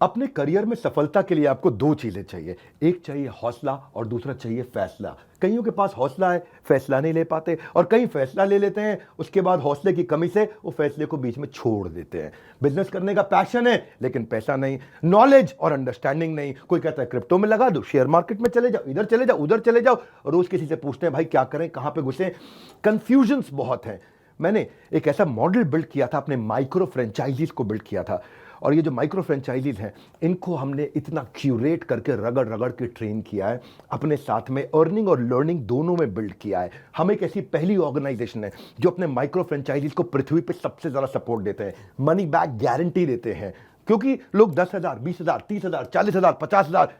अपने करियर में सफलता के लिए आपको दो चीजें चाहिए। एक चाहिए हौसला और दूसरा चाहिए फैसला। कईयों के पास हौसला है, फैसला नहीं ले पाते, और कई फैसला ले लेते हैं, उसके बाद हौसले की कमी से वो फैसले को बीच में छोड़ देते हैं। बिजनेस करने का पैशन है लेकिन पैसा नहीं, नॉलेज और अंडरस्टैंडिंग नहीं। कोई कहता है क्रिप्टो में लगा दो, शेयर मार्केट में चले जाओ, इधर चले जाओ, उधर चले जाओ। रोज किसी से पूछते हैं भाई क्या करें, कहां पे घुसे। कंफ्यूजन्स बहुत हैं। मैंने एक ऐसा मॉडल बिल्ड किया था, अपने माइक्रो फ्रेंचाइजीज को बिल्ड किया था, और ये जो माइक्रो फ्रेंचाइजीज हैं इनको हमने इतना क्यूरेट करके रगड़ रगड़ के ट्रेन किया है, अपने साथ में अर्निंग और लर्निंग दोनों में बिल्ड किया है। हम एक ऐसी पहली ऑर्गेनाइजेशन है जो अपने माइक्रो फ्रेंचाइजीज को पृथ्वी पे सबसे ज्यादा सपोर्ट देते हैं, मनी बैक गारंटी देते हैं। क्योंकि लोग 10,000, 20,000, 30,000, 40,000, 50,000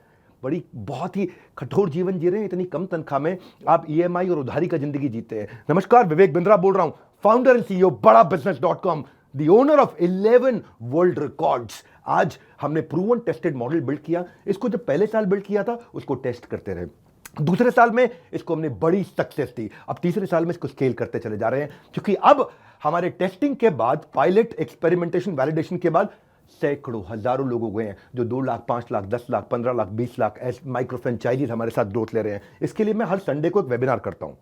बड़ी बहुत ही कठोर जीवन जी रहे हैं। इतनी कम तनख्वाह में आप ईएमआई और उधारी का जिंदगी जीते हैं। नमस्कार, विवेक बिंद्रा बोल रहा हूं, फाउंडर एंड सीईओ बड़ा बिजनेस.com, the owner of 11 world records. आज हमने प्रूवन टेस्टेड मॉडल बिल्ड किया। इसको जब पहले साल बिल्ड किया था उसको टेस्ट करते रहे, दूसरे साल में इसको हमने बड़ी सक्सेस दी, अब तीसरे साल में इसको स्केल करते चले जा रहे हैं। क्योंकि अब हमारे टेस्टिंग के बाद, पायलट, एक्सपेरिमेंटेशन, वैलिडेशन के बाद सैकड़ों, हजारों लोग हो गए हैं जो 2 लाख, 5 लाख, 10 लाख, 15 लाख, 20 लाख ऐसे माइक्रो फ्रेंचाइजीज हमारे साथ ग्रोथ ले रहे हैं। इसके लिए मैं हर संडे को एक वेबिनार करता हूं।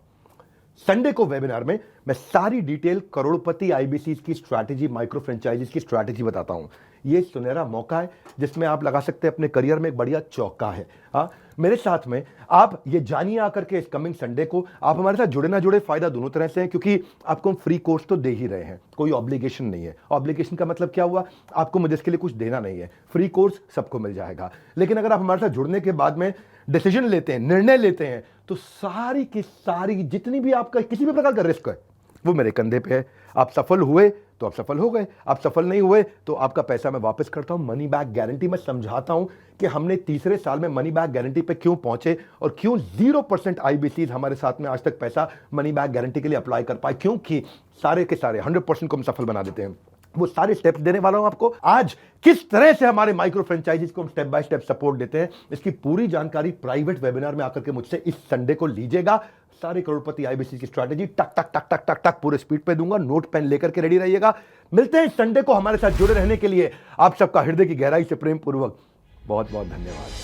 संडे को वेबिनार में मैं सारी डिटेल करोड़पति आईबीसी की स्ट्रैटेजी, माइक्रो फ्रेंचाइजीज की स्ट्रैटेजी बताता हूं। ये सुनहरा मौका है जिसमें आप लगा सकते हैं अपने करियर में एक बढ़िया चौका है। हाँ, मेरे साथ में आप ये जानिए आकर के इस कमिंग संडे को। आप हमारे साथ जुड़े ना जुड़े, फायदा दोनों तरह से है, क्योंकि आपको हम फ्री कोर्स तो दे ही रहे हैं, कोई ऑब्लिगेशन नहीं है। ऑब्लिगेशन का मतलब क्या हुआ, आपको मुझे इसके लिए कुछ देना नहीं है। फ्री कोर्स सबको मिल जाएगा। लेकिन अगर आप हमारे साथ जुड़ने के बाद में डिसीजन लेते हैं, निर्णय लेते हैं, तो सारी की सारी जितनी भी आपका किसी भी प्रकार का रिस्क है वो मेरे कंधे पे है। आप सफल हुए तो आप सफल हो गए, आप सफल नहीं हुए तो आपका पैसा मैं वापस करता हूं। मनी बैक गारंटी मैं समझाता हूं कि हमने तीसरे साल में मनी बैक गारंटी पे क्यों पहुंचे और क्यों 0% आईबीसी हमारे साथ में आज तक पैसा मनी बैक गारंटी के लिए अप्लाई कर पाए। क्योंकि सारे के सारे 100% को हम सफल बना देते हैं। वो सारे स्टेप्स देने वाला हूं आपको आज। किस तरह से हमारे माइक्रो फ्रेंचाइजीज को हम स्टेप बाय स्टेप सपोर्ट देते हैं, इसकी पूरी जानकारी प्राइवेट वेबिनार में आकर के मुझसे इस संडे को लीजिएगा। सारे करोड़पति आईबीसी की स्ट्रैटेजी टक टक टक टक टक टक पूरे स्पीड पे दूंगा। नोट पेन लेकर के रेडी रहिएगा। मिलते हैं संडे को। हमारे साथ जुड़े रहने के लिए आप सबका हृदय की गहराई से प्रेम पूर्वक बहुत बहुत धन्यवाद।